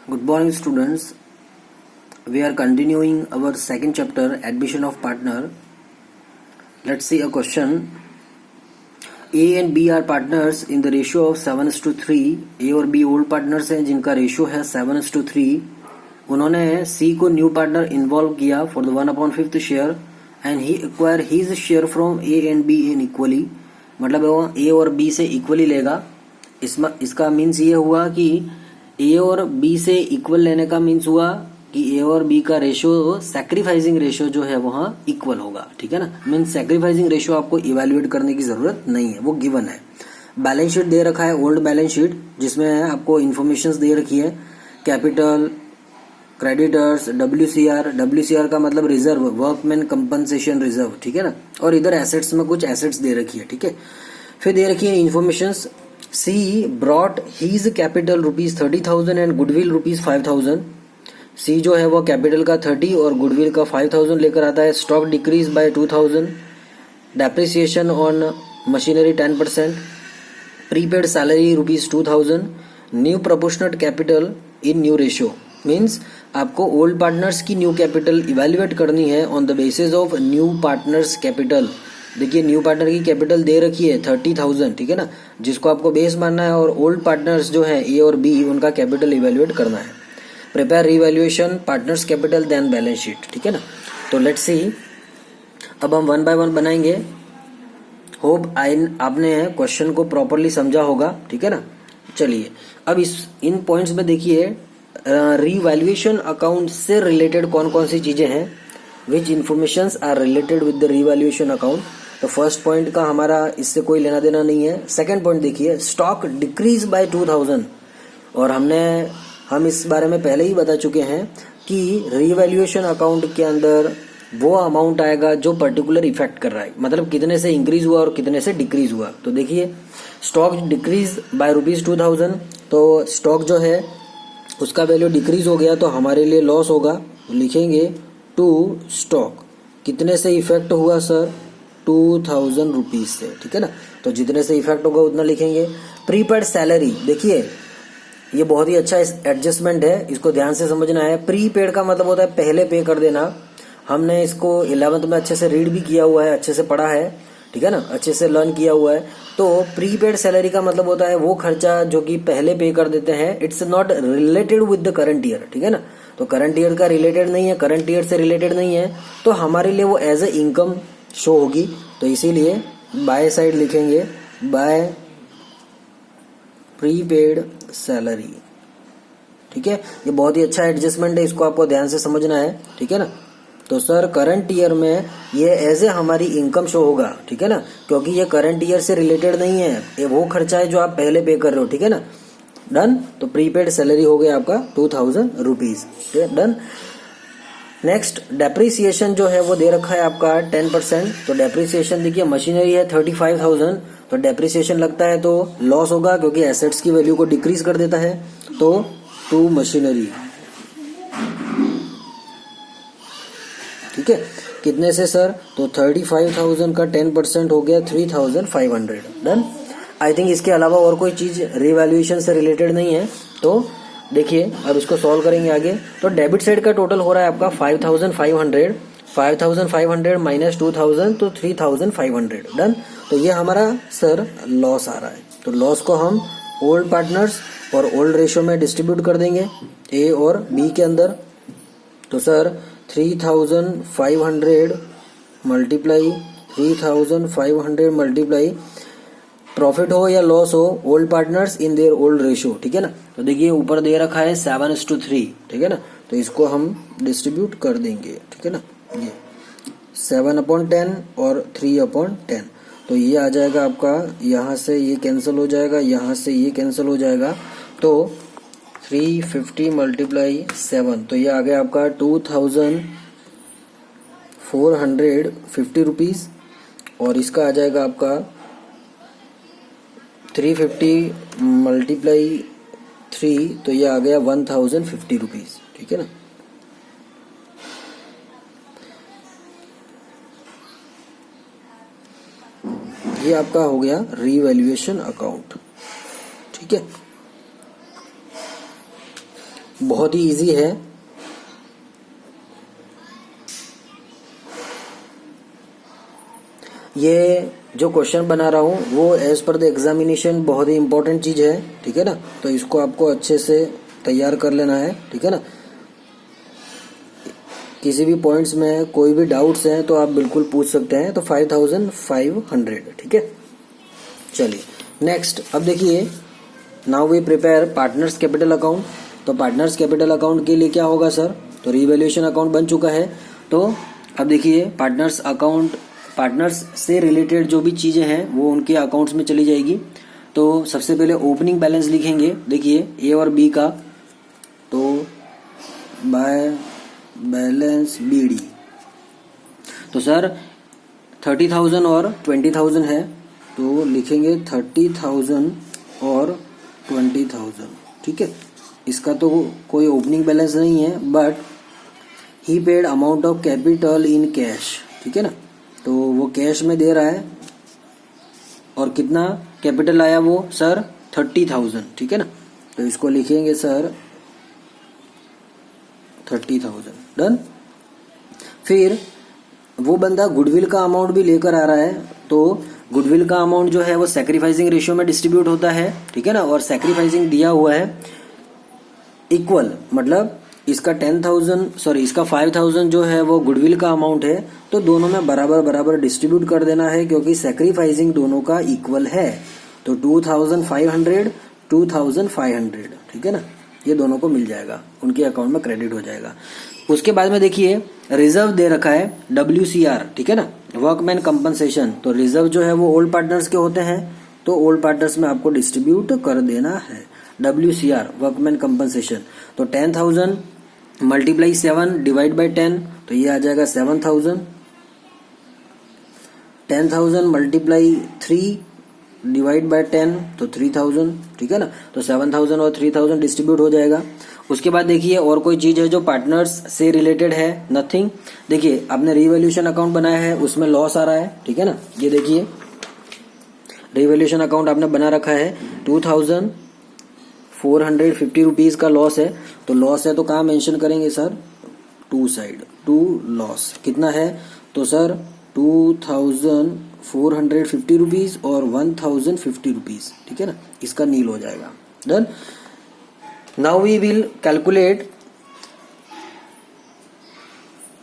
Good morning, students. We are continuing our second chapter, admission of partner. Let's see a question. A and B are partners in the ratio of 7:3. A और B old partners हैं जिनका ratio है 7:3. उन्होंने C को new partner involve किया for the 1/5 share and he acquire his share from A and B in equally. मतलब वो A और B से इक्वली लेगा. इसका मीन्स ये हुआ कि A और B से इक्वल लेने का मीन्स हुआ कि A और B का रेशियो सैक्रिफाइसिंग रेशियो जो है वहां इक्वल होगा. ठीक है ना. मीन्स सैक्रिफाइसिंग रेशियो आपको इवेल्युएट करने की जरूरत नहीं है, वो गिवन है. बैलेंस शीट दे रखा है, ओल्ड बैलेंस शीट, जिसमें आपको इन्फॉर्मेशन दे रखी है. कैपिटल, क्रेडिटर्स, WCR का मतलब रिजर्व, वर्कमैन कंपनसेशन रिजर्व. ठीक है ना. और इधर एसेट्स में कुछ एसेट्स दे रखी है. ठीक है. फिर दे रखी है information. C brought his capital ₹30,000 and goodwill ₹5,000. C जो है वो कैपिटल का 30 और गुडविल का 5,000 लेकर आता है. Stock decrease by 2,000. Depreciation on machinery 10%. Prepaid salary ₹2,000. New proportional capital in new ratio. Means आपको ओल्ड पार्टनर्स की न्यू कैपिटल इवेल्युएट करनी है on the basis of new partners capital. देखिए न्यू पार्टनर की कैपिटल दे रखी है 30,000. ठीक है ना, जिसको आपको बेस मानना है. और ओल्ड पार्टनर्स जो है ए और बी, उनका कैपिटल इवेल्युएट करना है. Prepare revaluation partners capital then balance sheet. ठीक है ना. तो लेट्स सी, अब हम 1 बाय 1 बनाएंगे. होप आपने क्वेश्चन को प्रॉपरली समझा होगा. ठीक है ना. चलिए अब इन पॉइंट्स में देखिए, रिवैल्यूएशन अकाउंट से रिलेटेड कौन कौन सी चीजें हैं. Which informations are related with the revaluation account. तो फर्स्ट पॉइंट का हमारा इससे कोई लेना देना नहीं है. सेकंड पॉइंट देखिए, स्टॉक डिक्रीज बाय 2,000. और हम इस बारे में पहले ही बता चुके हैं कि रिवैल्यूएशन अकाउंट के अंदर वो अमाउंट आएगा जो पर्टिकुलर इफेक्ट कर रहा है, मतलब कितने से इंक्रीज हुआ और कितने से डिक्रीज हुआ. तो देखिए स्टॉक डिक्रीज बाय ₹2,000. तो स्टॉक जो है उसका वैल्यू डिक्रीज हो गया तो हमारे लिए लॉस होगा. लिखेंगे टू स्टॉक. कितने से इफेक्ट हुआ सर? ₹2,000 से. ठीक है ना. तो जितने से इफेक्ट होगा उतना लिखेंगे. प्रीपेड सैलरी, देखिए ये बहुत ही अच्छा एडजस्टमेंट है, इसको ध्यान से समझना है. प्रीपेड का मतलब होता है पहले पे कर देना. हमने इसको 11th में अच्छे से रीड भी किया हुआ है, अच्छे से पढ़ा है. ठीक है ना, अच्छे से लर्न किया हुआ है. तो प्रीपेड सैलरी का मतलब होता है वो खर्चा जो कि पहले पे कर देते हैं. It's not related with the current year. ठीक है ना. तो करंट ईयर का रिलेटेड नहीं है, करंट ईयर से रिलेटेड नहीं है, तो हमारे लिए वो एज ए इनकम शो होगी. तो इसीलिए बाय साइड लिखेंगे, बाय प्रीपेड सैलरी. ठीक है. ये बहुत ही अच्छा एडजस्टमेंट है, इसको आपको ध्यान से समझना है. ठीक है ना. तो सर करंट ईयर में ये एज ए हमारी इनकम शो होगा. ठीक है ना, क्योंकि ये करंट ईयर से रिलेटेड नहीं है, ये वो खर्चा है जो आप पहले पे कर रहे हो. ठीक है ना. डन. तो प्रीपेड सैलरी हो गया आपका ₹2,000. डन. नेक्स्ट डेप्रिसिएशन जो है वो दे रखा है आपका 10%. तो डेप्रिसिएशन देखिए, मशीनरी है 35,000. तो डेप्रिसिएशन लगता है तो लॉस होगा क्योंकि एसेट्स की वैल्यू को डिक्रीज कर देता है. तो टू मशीनरी. ठीक है. कितने से सर? तो 35,000 का 10% हो गया 3,500. डन. आई थिंक इसके अलावा और कोई चीज रिवैल्यूएशन से रिलेटेड नहीं है. तो देखिए अब इसको सॉल्व करेंगे आगे. तो डेबिट साइड का टोटल हो रहा है आपका 5,500. 5,500 माइनस 2,000 तो 3,500. डन. तो ये हमारा सर लॉस आ रहा है. तो लॉस को हम ओल्ड पार्टनर्स और ओल्ड रेशियो में डिस्ट्रीब्यूट कर देंगे ए और बी के अंदर. तो सर 3,500 मल्टीप्लाई 3,500 मल्टीप्लाई प्रॉफिट हो या लॉस हो, old partners in their old ratio. ठीक है ना. तो देखिए ऊपर दे रखा है 7:3. ठीक है ना. तो इसको हम डिस्ट्रीब्यूट कर देंगे. ठीक है ना. ये 7/10 और 3/10. तो ये आ जाएगा आपका, यहाँ से ये कैंसिल हो जाएगा, यहाँ से ये कैंसिल हो जाएगा. तो 350 मल्टीप्लाई 7, तो ये आ गया आपका ₹2,450. और इसका आ जाएगा आपका 350 मल्टीप्लाई 3, तो ये आ गया ₹1,050. ठीक है ना. ये आपका हो गया रिवैल्यूएशन अकाउंट. ठीक है. बहुत ही इजी है। ये जो क्वेश्चन बना रहा हूँ वो एज पर द एग्जामिनेशन बहुत ही इंपॉर्टेंट चीज है, ठीक है ना। तो इसको आपको अच्छे से तैयार कर लेना है, ठीक है ना। किसी भी पॉइंट्स में कोई भी डाउट्स हैं तो आप बिल्कुल पूछ सकते हैं। तो 5500, ठीक है। चलिए नेक्स्ट, अब देखिए, now we prepare partners capital account. तो पार्टनर्स कैपिटल अकाउंट के लिए क्या होगा सर, तो रीवैल्यूएशन अकाउंट बन चुका है। तो अब देखिए, पार्टनर्स अकाउंट, पार्टनर्स से रिलेटेड जो भी चीजें हैं वो उनके अकाउंट्स में चली जाएगी। तो सबसे पहले ओपनिंग बैलेंस लिखेंगे, देखिए ए और बी का, तो बाय बैलेंस BD। तो सर 30,000 और 20,000 है, तो लिखेंगे 30,000 और 20,000, ठीक है। इसका तो कोई ओपनिंग बैलेंस नहीं है, but he paid amount of capital in cash, ठीक है ना। तो वो कैश में दे रहा है, और कितना कैपिटल आया वो सर 30,000, ठीक है ना। तो इसको लिखेंगे सर 30,000, डन। फिर वो बंदा गुडविल का अमाउंट भी लेकर आ रहा है, तो गुडविल का अमाउंट जो है वो सैक्रिफाइसिंग रेशियो में डिस्ट्रीब्यूट होता है, ठीक है ना। और सैक्रिफाइसिंग दिया हुआ है इक्वल, मतलब इसका 5,000 जो है वो गुडविल का अमाउंट है, तो दोनों में बराबर बराबर डिस्ट्रीब्यूट कर देना है, क्योंकि सैक्रिफाइसिंग दोनों का इक्वल है। तो 2,500, 2,500, ठीक है ना। ये दोनों को मिल जाएगा, उनके अकाउंट में क्रेडिट हो जाएगा। उसके बाद में देखिए, रिजर्व दे रखा है WCR, ठीक है ना, वर्कमैन कंपनसेशन। तो रिजर्व जो है वो ओल्ड पार्टनर्स के होते हैं, तो ओल्ड पार्टनर्स में आपको डिस्ट्रीब्यूट कर देना है WCR, वर्कमैन कंपनसेशन। तो 10,000 मल्टीप्लाई 7 डिवाइड बाई 10, तो ये आ जाएगा 7,000। 10,000 मल्टीप्लाई 3 डिवाइड बाय 10, तो 3,000, ठीक है ना। तो 7,000 और 3,000 डिस्ट्रीब्यूट हो जाएगा। उसके बाद देखिए, और कोई चीज है जो पार्टनर्स से रिलेटेड है, नथिंग। देखिए, आपने रीवैल्यूएशन अकाउंट बनाया है, उसमें लॉस आ रहा है, ठीक है ना। ये देखिए, रीवैल्यूएशन अकाउंट आपने बना रखा है, 2,450 रुपीज का लॉस है। तो लॉस है तो कहाँ मेंशन करेंगे sir, to side, to loss कितना है, तो सर 2,450 रुपीज और 1,050 रुपीज, ठीक है ना। इसका नील हो जाएगा, done. Now we will calculate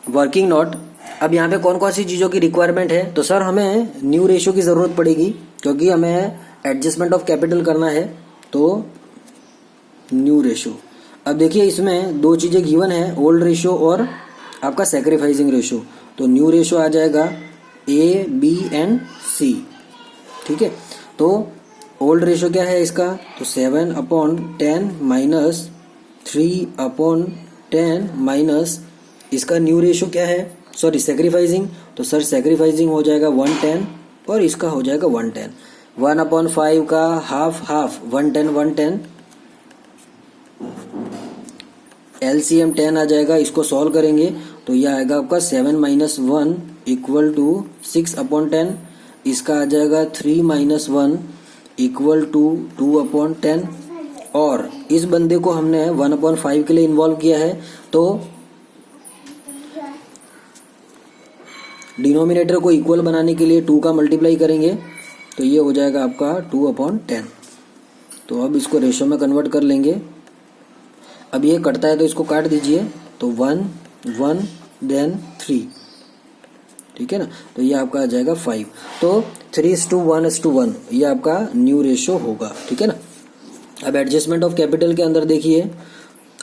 working note. अब यहाँ पे कौन कौन सी चीजों की रिक्वायरमेंट है, तो सर हमें न्यू रेशियो की जरूरत पड़ेगी, क्योंकि हमें एडजस्टमेंट ऑफ कैपिटल करना है। तो न्यू रेशियो, अब देखिए इसमें दो चीजें गिवन है, ओल्ड रेशियो और आपका सैक्रिफाइसिंग रेशियो। तो न्यू रेशियो आ जाएगा A, B एंड C, ठीक है। तो ओल्ड रेशियो क्या है इसका, तो 7/10 माइनस 3/10 माइनस इसका न्यू रेशियो क्या है, सॉरी सैक्रिफाइसिंग। तो सर सैक्रिफाइसिंग हो जाएगा 110 और इसका हो जाएगा 110। 1/5 का हाफ हाफ 110, LCM 10 आ जाएगा। इसको सॉल्व करेंगे तो यह आएगा आपका 7 - 1 इक्वल टू 6/10। इसका आ जाएगा 3 - 1 इक्वल टू 2/10। और इस बंदे को हमने 1/5 के लिए इन्वॉल्व किया है, तो डिनोमिनेटर को इक्वल बनाने के लिए 2 का मल्टीप्लाई करेंगे, तो ये हो जाएगा आपका 2/10। तो अब इसको रेशो में कन्वर्ट कर लेंगे। अब ये कटता है तो इसको काट दीजिए, तो 1 1 देन 3, ठीक है ना। तो ये आपका आ जाएगा 5। तो 3:1:1 ये आपका न्यू रेशियो होगा, ठीक है ना। अब एडजस्टमेंट ऑफ कैपिटल के अंदर देखिए,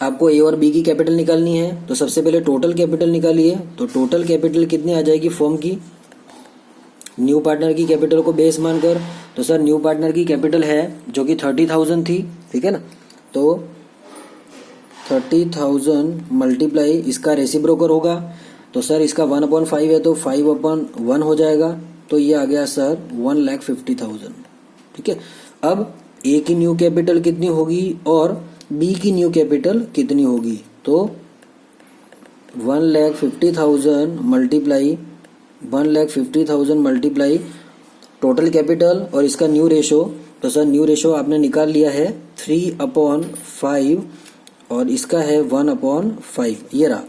आपको ए और बी की कैपिटल निकालनी है, तो सबसे पहले टोटल कैपिटल निकालिए। तो टोटल कैपिटल कितनी आ जाएगी फर्म की, न्यू पार्टनर की कैपिटल को बेस मानकर। तो सर न्यू पार्टनर की कैपिटल है जो कि 30,000 थी, ठीक है ना। तो 30,000 मल्टीप्लाई इसका रेसिप्रोकल होगा, तो सर इसका 1/5 है तो 5/1 हो जाएगा। तो ये आ गया सर 1,50,000, ठीक है। अब ए की न्यू कैपिटल कितनी होगी और बी की न्यू कैपिटल कितनी होगी, तो 1,50,000 मल्टीप्लाई टोटल कैपिटल और इसका न्यू रेशो। तो सर न्यू रेशो आपने निकाल लिया है 3/5 और इसका है 1/5। ये रहा,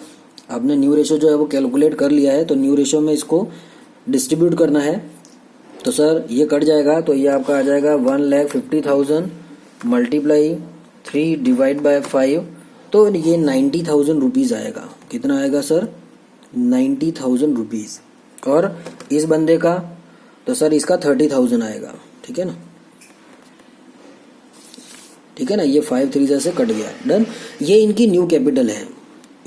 आपने न्यू रेशो जो है वो कैलकुलेट कर लिया है, तो न्यू रेशो में इसको डिस्ट्रीब्यूट करना है। तो सर ये कट जाएगा, तो ये आपका आ जाएगा 1,50,000 मल्टीप्लाई 3 डिवाइड बाय 5, तो ये 90,000 रुपीज़ आएगा। कितना आएगा सर? 90,000 रुपीज़। और इस बंदे का तो सर इसका 30,000 आएगा। ठीक है ना, ठीक है ना, ये 5 3 से कट गया। डन। ये इनकी न्यू कैपिटल है।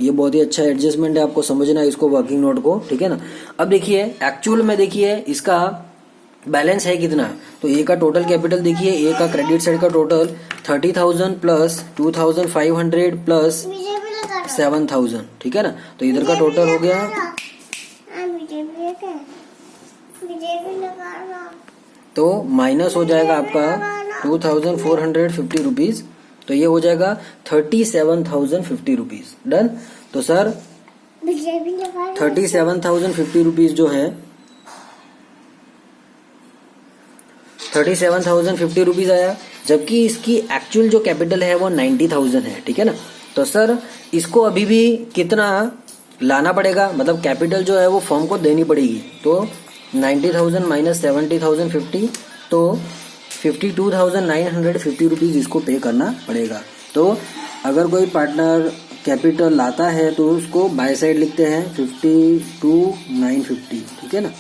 ये बहुत ही अच्छा एडजस्टमेंट है, आपको समझना है इसको, वर्किंग नोट को। ठीक है ना। अब देखिए एक्चुअल में, देखिए इसका बैलेंस है कितना, तो ए का टोटल कैपिटल देखिए, ए का क्रेडिट साइड का टोटल 30,000 प्लस 2,500 प्लस 7,000। ठीक है ना, तो इधर का टोटल हो गया, तो माइनस हो जाएगा आपका 2,450 रुपीज, तो ये हो जाएगा 37,050 रुपीज। डन। तो सर 37,050 रुपीज जो है, 37,050 रुपीज आया, जबकि इसकी एक्चुअल जो कैपिटल है वो 90,000 है। ठीक है ना, तो सर इसको अभी भी कितना लाना पड़ेगा, मतलब कैपिटल जो है वो फर्म को देनी पड़ेगी। तो 90,000 माइनस 70,050, तो 52,950 रुपीज इसको पे करना पड़ेगा। तो अगर कोई पार्टनर कैपिटल लाता है तो उसको बाय साइड लिखते हैं 52,950। ठीक है ना,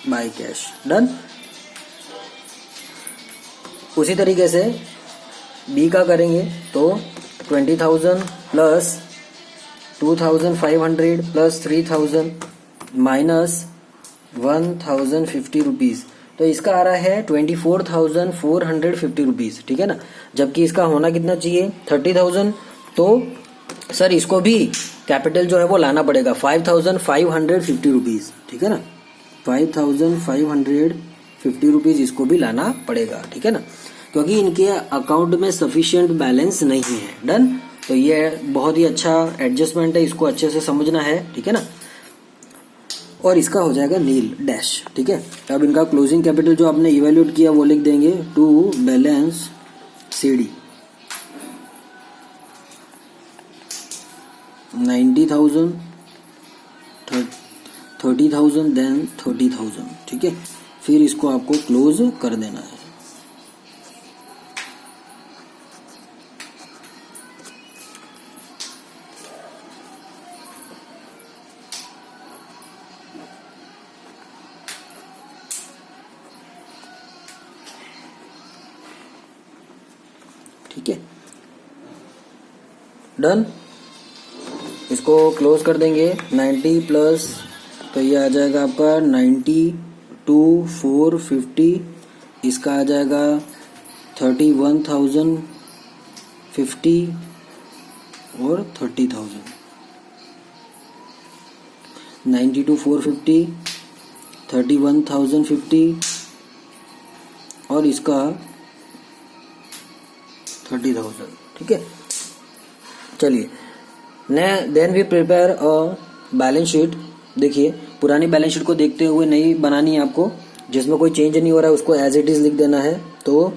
बाय कैश। डन। उसी तरीके से बी का करेंगे, तो 20,000 प्लस 2,500 प्लस 3,000 माइनस 1,050 रुपीज, तो इसका आ रहा है 24,450 रुपीज। ठीक है ना, जबकि इसका होना कितना चाहिए 30,000, तो सर इसको भी कैपिटल जो है वो लाना पड़ेगा 5,550 रुपीज। ठीक है ना, 5,550 रुपीज इसको भी लाना पड़ेगा। ठीक है ना, क्योंकि इनके अकाउंट में सफिशिएंट बैलेंस नहीं है। डन। तो ये बहुत ही अच्छा एडजस्टमेंट है, इसको अच्छे से समझना है। ठीक है ना, और इसका हो जाएगा नील डैश। ठीक है, अब इनका क्लोजिंग कैपिटल जो आपने इवेल्यूट किया वो लिख देंगे टू बैलेंस सीडी 90,000 30,000 देन 30,000। ठीक है, फिर इसको आपको क्लोज कर देना है। ठीक है, डन। इसको क्लोज कर देंगे 90 प्लस, तो ये आ जाएगा आपका 92,450, इसका आ जाएगा 31,050 और 30,000। 92,450, 31,050 और इसका 30,000। ठीक है, चलिए then we prepare a balance sheet. देखिए पुरानी बैलेंस शीट को देखते हुए नई बनानी है आपको, जिसमें कोई चेंज नहीं हो रहा है उसको एज इट इज लिख देना है। तो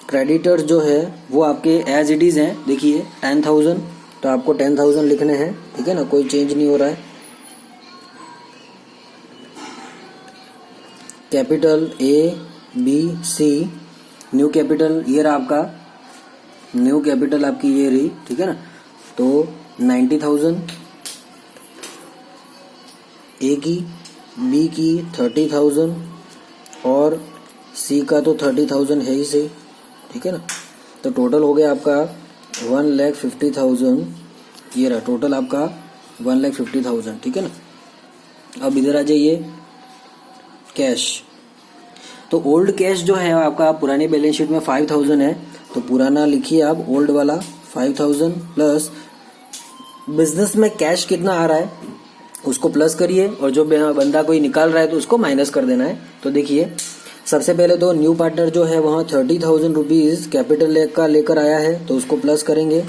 क्रेडिटर्स जो है वो आपके एज इट इज हैं। देखिए 10,000, तो आपको 10,000 लिखने हैं। ठीक है ना, कोई चेंज नहीं हो रहा है। Capital A B C, new capital ये रहा आपका, न्यू कैपिटल आपकी ये रही। ठीक है ना, तो 90,000 ए की, बी की 30,000 और सी का तो 30,000 है ही सही। ठीक है ना, तो टोटल हो गया आपका 1,50,000। ये रहा टोटल आपका 1,50,000। ठीक है ना, अब इधर आ जाइए कैश। तो ओल्ड कैश जो है आपका पुरानी बैलेंस शीट में 5,000 है, तो पुराना लिखिए आप ओल्ड वाला 5,000 प्लस बिजनेस में कैश कितना आ रहा है उसको प्लस करिए, और जो बंदा कोई निकाल रहा है तो उसको माइनस कर देना है। तो देखिए सबसे पहले तो न्यू पार्टनर जो है वहाँ 30,000 रुपीज कैपिटल का लेकर आया है, तो उसको प्लस करेंगे।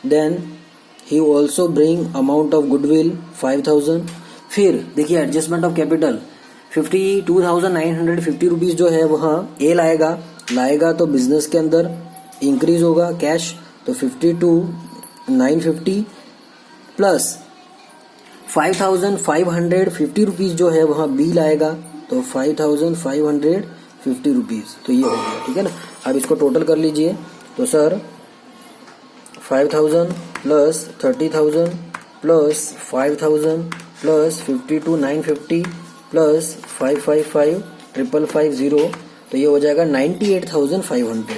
Then he also bring amount of goodwill 5,000। फिर देखिए एडजस्टमेंट ऑफ कैपिटल 52,950 रुपीज जो है वहाँ ए लाएगा तो बिजनेस के अंदर इंक्रीज होगा कैश, तो 52,950 प्लस 5,550 रुपीज़ जो है वहाँ बिल आएगा, तो 5,550 रुपीज़, तो ये हो गया, ठीक है ना। अब इसको टोटल कर लीजिए, तो sir 5,000 plus 30,000 plus 5,000 plus 52,950 plus 555,550, तो ये हो जाएगा 98,500।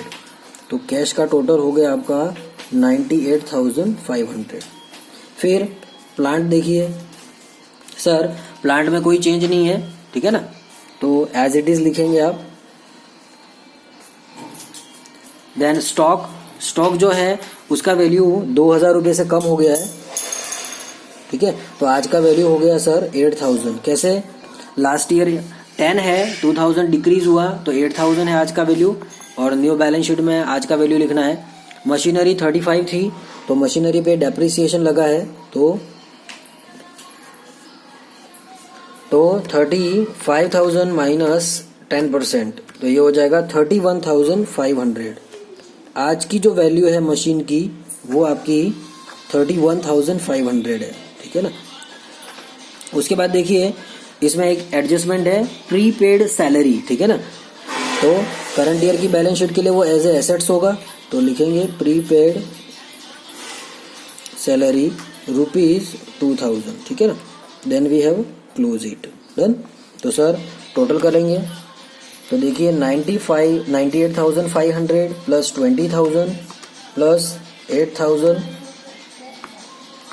तो कैश का टोटल हो गया आपका 98,500। फिर प्लांट देखिए, सर प्लांट में कोई चेंज नहीं है, ठीक है ना, तो एज इट इज लिखेंगे आप। देन स्टॉक जो है उसका वैल्यू 2,000 रुपये से कम हो गया है, ठीक है, तो आज का वैल्यू हो गया सर 8,000। कैसे, लास्ट ईयर 10 है, 2,000 डिक्रीज हुआ, तो 8,000 है आज का वैल्यू, और न्यू बैलेंस शीट में आज का वैल्यू लिखना है। मशीनरी 35 थी, तो मशीनरी पे डेप्रिसिएशन लगा है, तो 35,000 माइनस 10%, तो ये हो जाएगा 31,500। आज की जो वैल्यू है मशीन की वो आपकी 31,500 है, ठीक है ना। उसके बाद देखिए इसमें एक एडजस्टमेंट है, प्रीपेड सैलरी, ठीक है ना, तो करंट ईयर की बैलेंस शीट के लिए वो एज ए एसेट्स होगा, तो लिखेंगे प्रीपेड सैलरी ₹2,000, ठीक है ना। Then we have close it, done. तो सर टोटल करेंगे, तो देखिए 98,500 प्लस 20,000 प्लस 8,000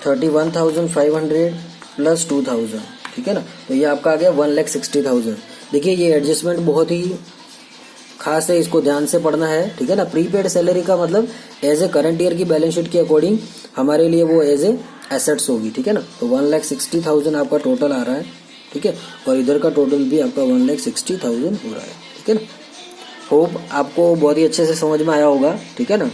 31,500 प्लस 2,000, ठीक है ना, तो ये आपका आ गया 1,60,000। देखिए ये एडजस्टमेंट बहुत ही खास है, इसको ध्यान से पढ़ना है, ठीक है ना। प्रीपेड सैलरी का मतलब एज ए करंट ईयर की बैलेंस शीट के अकॉर्डिंग हमारे लिए वो एज ए एसेट्स होगी, ठीक है ना। तो 1,60,000 आपका टोटल आ रहा है, ठीक है, और इधर का टोटल भी आपका 1,60,000 हो रहा है, ठीक है ना। होप आपको बहुत ही अच्छे से समझ में आया होगा, ठीक है ना।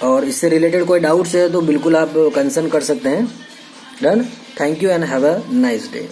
और इससे रिलेटेड कोई डाउट्स है तो बिल्कुल आप कंसर्न कर सकते हैं, done. Thank you and have a nice day.